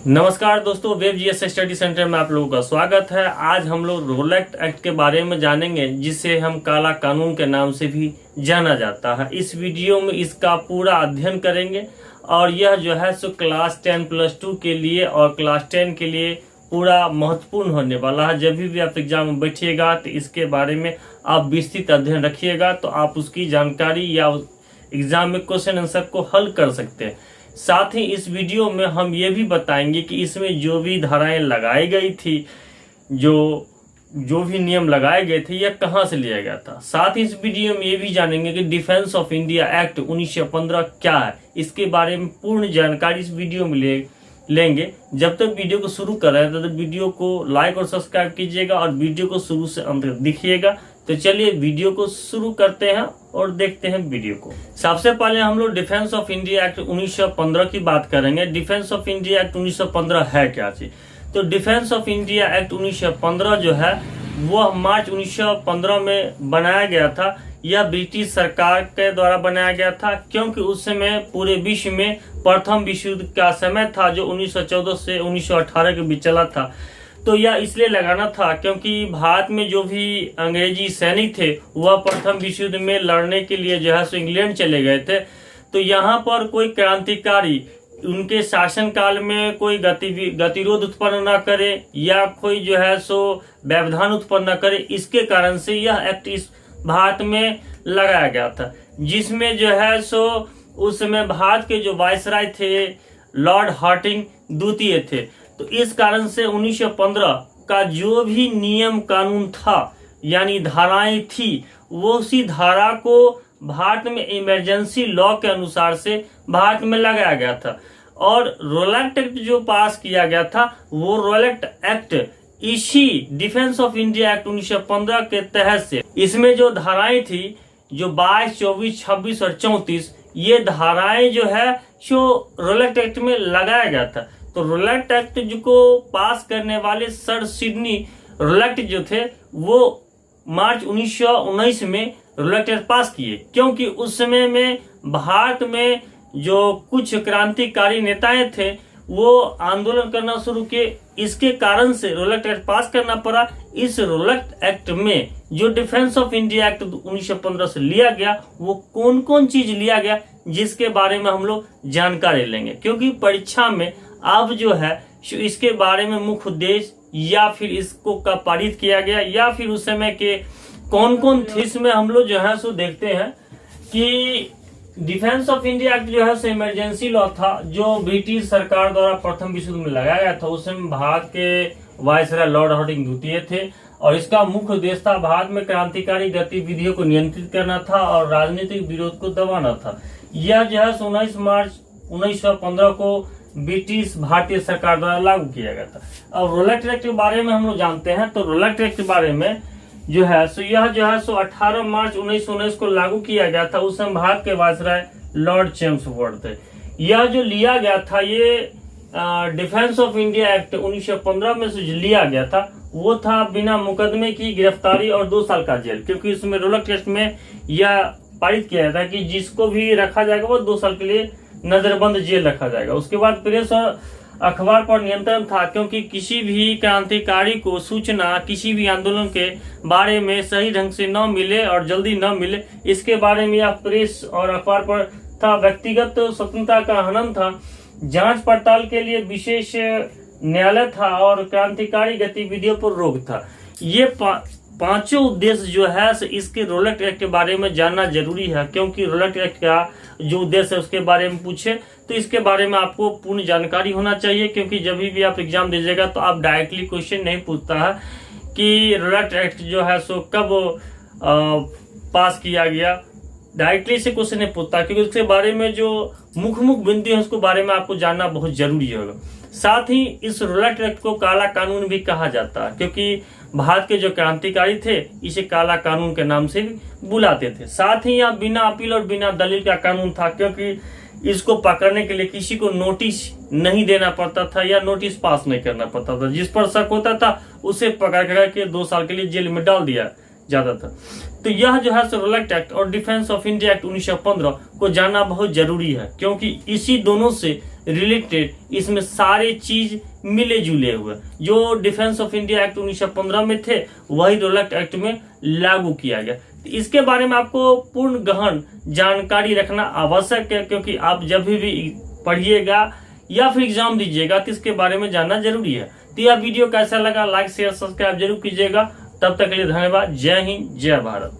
नमस्कार दोस्तों, web GS study centre में आप लोगों का स्वागत है। आज हम लोग रोलेट एक्ट के बारे में जानेंगे, जिसे हम काला कानून के नाम से भी जाना जाता है। इस वीडियो में इसका पूरा अध्ययन करेंगे और यह जो है सो क्लास 10+2 के लिए और क्लास 10 के लिए पूरा महत्वपूर्ण होने वाला है। जब भी आप एग्जाम में बैठिएगा तो इसके बारे में आप विस्तृत अध्ययन रखिएगा, तो आप उसकी जानकारी या एग्जाम में क्वेश्चन आंसर को हल कर सकते हैं। साथ ही इस वीडियो में हम ये भी बताएंगे कि इसमें जो भी धाराएं लगाई गई थी, जो भी नियम लगाए गए थे, यह कहां से लिया गया था। साथ ही इस वीडियो में ये भी जानेंगे कि डिफेंस ऑफ इंडिया एक्ट 1915 क्या है। इसके बारे में पूर्ण जानकारी इस वीडियो में लेंगे। जब तक वीडियो को शुरू कर रहे हैं तो वीडियो को लाइक और सब्सक्राइब कीजिएगा और वीडियो को शुरू से अंत तक देखिएगा। तो चलिए वीडियो को शुरू करते हैं और देखते हैं वीडियो को। सबसे पहले हम लोग डिफेंस ऑफ इंडिया एक्ट 1915 की बात करेंगे। डिफेंस ऑफ इंडिया एक्ट 1915 है क्या चीज? तो डिफेंस ऑफ इंडिया एक्ट 1915 जो है वह मार्च 1915 में बनाया गया था। यह ब्रिटिश सरकार के द्वारा बनाया गया था, क्योंकि उस समय पूरे विश्व में प्रथम विश्व युद्ध का समय था, जो 1914 से 1918 के बीच चला था। तो यह इसलिए लगाना था क्योंकि भारत में जो भी अंग्रेजी सैनिक थे वह प्रथम विश्व युद्ध में लड़ने के लिए जो है सो इंग्लैंड चले गए थे। तो यहाँ पर कोई क्रांतिकारी उनके शासन काल में कोई गतिरोध उत्पन्न न करे या कोई जो है सो व्यवधान उत्पन्न न करे, इसके कारण से यह एक्ट इस भारत में लगाया गया था। जिसमें जो है सो उस समय भारत के जो वायसराय थे लॉर्ड हार्डिंग द्वितीय थे। तो इस कारण से 1915 का जो भी नियम कानून था यानी धाराएं थी, वो उसी धारा को भारत में इमरजेंसी लॉ के अनुसार से भारत में लगाया गया था। और रोलेट एक्ट जो पास किया गया था वो रोलेट एक्ट इसी डिफेंस ऑफ इंडिया एक्ट 1915 के तहत से, इसमें जो धाराएं थी जो 22, 24, 26 और 34, ये धाराएं जो है जो रोलेट एक्ट में लगाया गया था। तो रोलेट एक्ट जो को पास करने वाले सर सिडनी रोलेट जो थे वो मार्च 1919 में रोलेट एक्ट पास किए, क्योंकि उस समय में भारत में जो कुछ क्रांतिकारी नेताएं थे वो आंदोलन करना शुरू किए। इसके कारण से रोलेट एक्ट पास करना पड़ा। इस रोलेट एक्ट में जो डिफेंस ऑफ इंडिया एक्ट 1915 से लिया गया वो कौन कौन चीज लिया गया, जिसके बारे में हम लोग जानकारी लेंगे, क्योंकि परीक्षा में अब जो है इसके बारे में मुख्य उद्देश्य या फिर इसको कब पारित किया गया या फिर उस समय के कौन कौन थे, इसमें हम लोग जो है सो देखते हैं कि डिफेंस ऑफ इंडिया एक्ट जो है सो इमरजेंसी लॉ था, जो ब्रिटिश सरकार द्वारा प्रथम विश्व युद्ध में लगाया गया था। उस समय भारत के वायसराय लॉर्ड हार्डिंग द्वितीय थे और इसका मुख्य उद्देश्य था भारत में क्रांतिकारी गतिविधियों को नियंत्रित करना था और राजनीतिक विरोध को दबाना था। यह जो है 19 मार्च 1915 को ब्रिटिश भारतीय सरकार द्वारा लागू किया गया था। अब रोलेट एक्ट के बारे में हम लोग जानते हैं। तो रोलेट एक्ट के बारे में जो है सो यह जो है सो 18 मार्च 1919 को लागू किया गया था। उस समय भारत के वायसराय लॉर्ड चेम्सफोर्ड थे। यह जो लिया गया था ये डिफेंस ऑफ इंडिया एक्ट 1915 में से जो लिया गया था वो था बिना मुकदमे की गिरफ्तारी और 2 साल का जेल, क्योंकि इसमें रोलेट एक्ट में यह पारित किया था कि जिसको भी रखा जाएगा वो 2 साल के लिए नजरबंद जेल रखा जाएगा। उसके बाद प्रेस और अखबार पर नियंत्रण था, क्योंकि किसी भी क्रांतिकारी को सूचना किसी भी आंदोलन के बारे में सही ढंग से न मिले और जल्दी न मिले, इसके बारे में यह प्रेस और अखबार पर था। व्यक्तिगत स्वतंत्रता का हनन था। जांच पड़ताल के लिए विशेष न्यायालय था और क्रांतिकारी गतिविधियों पर रोक था। ये पांचों उद्देश्य जो है इसके रोलेट एक्ट के बारे में जानना जरूरी है, क्योंकि रोलेट एक्ट का जो उद्देश्य है उसके बारे में पूछे तो इसके बारे में आपको पूर्ण जानकारी होना चाहिए। क्योंकि जब भी आप एग्जाम दीजिएगा तो आप डायरेक्टली क्वेश्चन नहीं पूछता है कि रोलेट एक्ट जो है सो कब पास किया गया, डायरेक्टली से क्वेश्चन नहीं पूछता, क्योंकि उसके बारे में जो मुख्य बिंदु है उसके बारे में आपको जानना बहुत जरूरी होगा। साथ ही इस रोलेट एक्ट को काला कानून भी कहा जाता है, क्योंकि भारत के जो क्रांतिकारी थे इसे काला कानून के नाम से भी बुलाते थे। साथ ही यह बिना अपील और बिना दलील का कानून था, क्योंकि इसको पकड़ने के लिए किसी को नोटिस नहीं देना पड़ता था या नोटिस पास नहीं करना पड़ता था। जिस पर शक होता था उसे पकड़ के 2 साल के लिए जेल में डाल दिया जाता था। तो यह जो है रोलेट एक्ट और डिफेंस ऑफ इंडिया एक्ट 1915 को जानना बहुत जरूरी है, क्योंकि इसी दोनों से रिलेटेड इसमें सारे चीज मिले जुले हुए, जो डिफेंस ऑफ इंडिया एक्ट 1915 में थे वही रोल एक्ट में लागू किया गया। इसके बारे में आपको पूर्ण गहन जानकारी रखना आवश्यक है, क्योंकि आप जब भी पढ़िएगा या फिर एग्जाम दीजिएगा तो इसके बारे में जानना जरूरी है। तो यह वीडियो कैसा लगा, लाइक शेयर सब्सक्राइब जरूर कीजिएगा। तब तक के लिए धन्यवाद। जय हिंद, जय भारत।